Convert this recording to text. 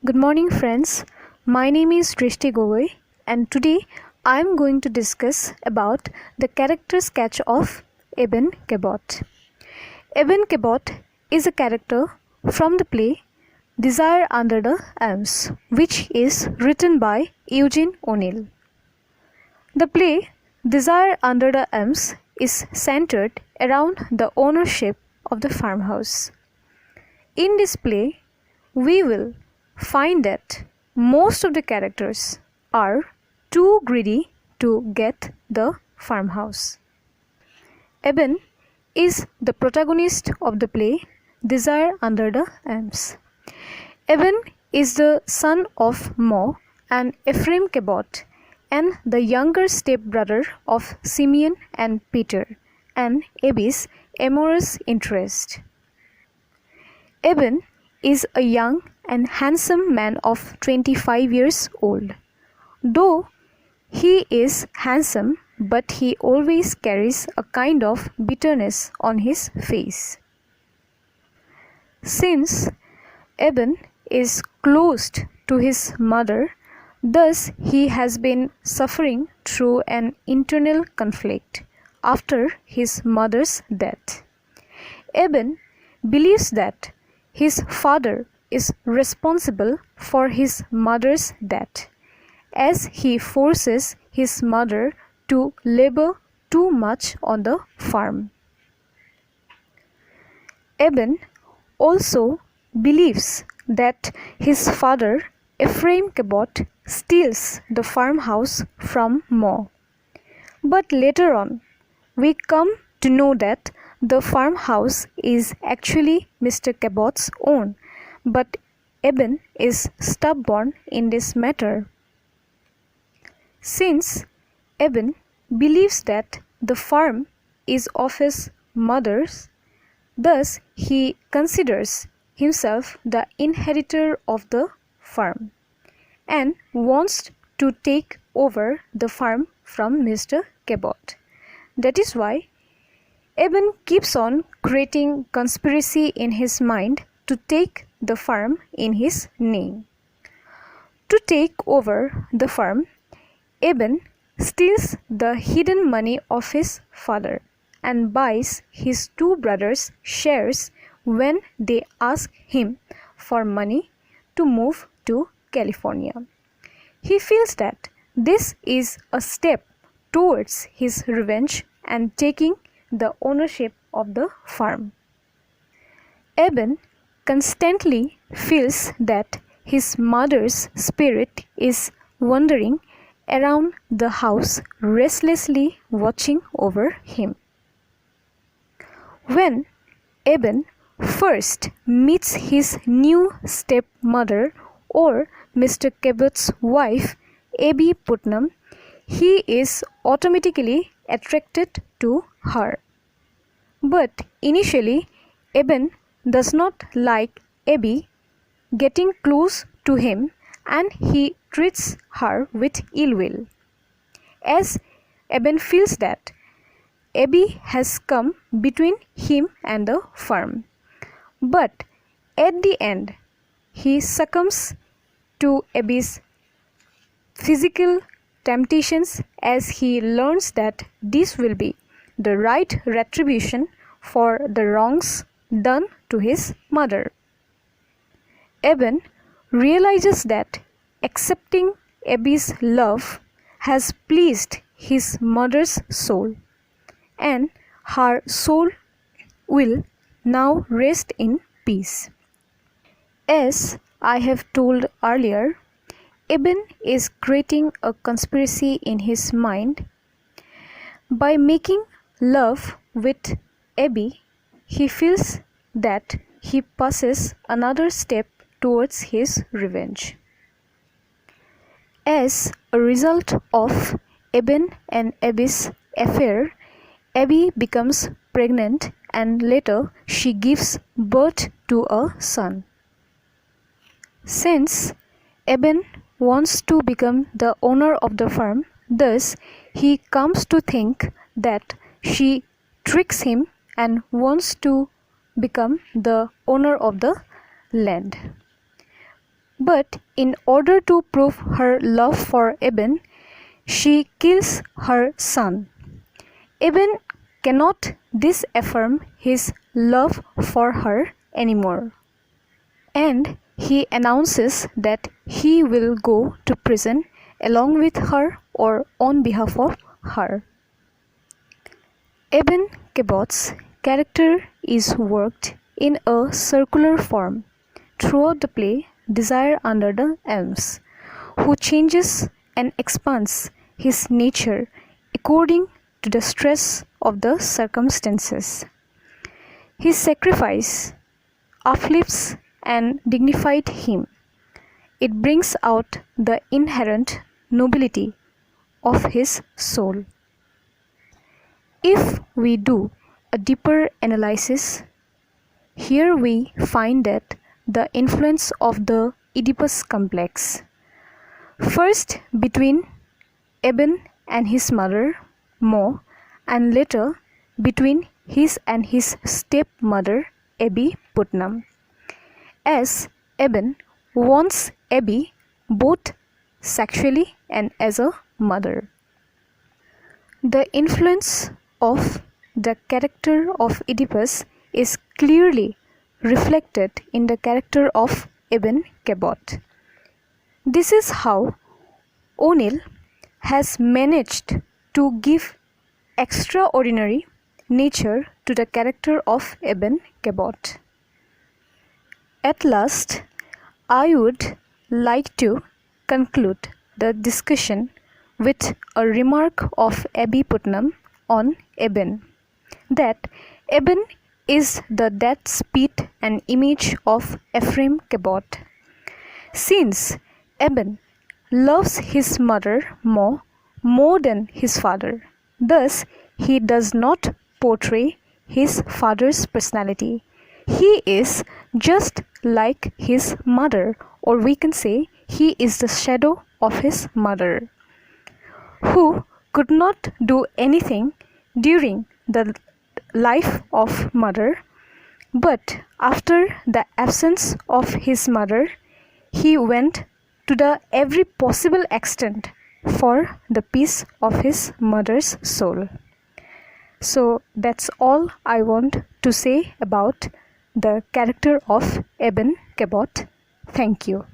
Good morning, friends. My name is Drishti Gogoi, and today I am going to discuss about the character sketch of Eben Cabot. Eben Cabot is a character from the play Desire Under the Elms, which is written by Eugene O'Neill. The play Desire Under the Elms is centered around the ownership of the farmhouse. In this play, we will find that most of the characters are too greedy to get the farmhouse. Eben is the protagonist of the play Desire Under the Elms. Eben is the son of Mo and Ephraim Cabot and the younger stepbrother of Simeon and Peter and Abby's amorous interest. Eben is a young and handsome man of 25 years old. Though he is handsome, but he always carries a kind of bitterness on his face. Since Eben is close to his mother, thus he has been suffering through an internal conflict after his mother's death. Eben believes that his father is responsible for his mother's death, as he forces his mother to labor too much on the farm. Eben also believes that his father, Ephraim Cabot, steals the farmhouse from Mo. But later on, we come to know that the farmhouse is actually Mr. Cabot's own, but Eben is stubborn in this matter. Since Eben believes that the farm is of his mother's, thus he considers himself the inheritor of the farm and wants to take over the farm from Mr. Cabot. That is why Eben keeps on creating conspiracy in his mind to take the farm in his name. To take over the farm, Eben steals the hidden money of his father and buys his two brothers shares when they ask him for money to move to California. He feels that this is a step towards his revenge and taking the ownership of the farm. Eben constantly feels that his mother's spirit is wandering around the house, restlessly watching over him. When Eben first meets his new stepmother or Mr. Cabot's wife, Abby Putnam, he is automatically attracted to her. But initially, Eben does not like Abby getting close to him and he treats her with ill will, as Eben feels that Abby has come between him and the farm. But at the end, he succumbs to Abby's physical temptations as he learns that this will be the right retribution for the wrongs done to his mother. Eben realizes that accepting Abby's love has pleased his mother's soul, and her soul will now rest in peace. As I have told earlier, Eben is creating a conspiracy in his mind. By making love with Abby, he feels that he passes another step towards his revenge. As a result of Eben and Abby's affair, Abby becomes pregnant and later she gives birth to a son. Since Eben wants to become the owner of the farm, thus he comes to think that she tricks him and wants to become the owner of the land. But in order to prove her love for Eben, she kills her son. Eben cannot disaffirm his love for her anymore, and he announces that he will go to prison along with her or on behalf of her. Eben Cabot's character is worked in a circular form throughout the play Desire Under the Elms, who changes and expands his nature according to the stress of the circumstances. His sacrifice uplifts and dignifies him. It brings out the inherent nobility of his soul. If we do a deeper analysis, here we find that the influence of the Oedipus complex, first between Eben and his mother, Mo, and later between his and his stepmother, Abby Putnam, as Eben wants Abby both sexually and as a mother. The influence of the character of Oedipus is clearly reflected in the character of Eben Cabot. This is how O'Neill has managed to give extraordinary nature to the character of Eben Cabot. At last, I would like to conclude the discussion with a remark of Abby Putnam on Eben, that Eben is the death speed and image of Ephraim Cabot. Since Eben loves his mother more than his father, thus he does not portray his father's personality. He is just like his mother, or we can say he is the shadow of his mother, who could not do anything during the life of mother, but after the absence of his mother, he went to the every possible extent for the peace of his mother's soul. So that's all I want to say about the character of Eben Cabot. Thank you.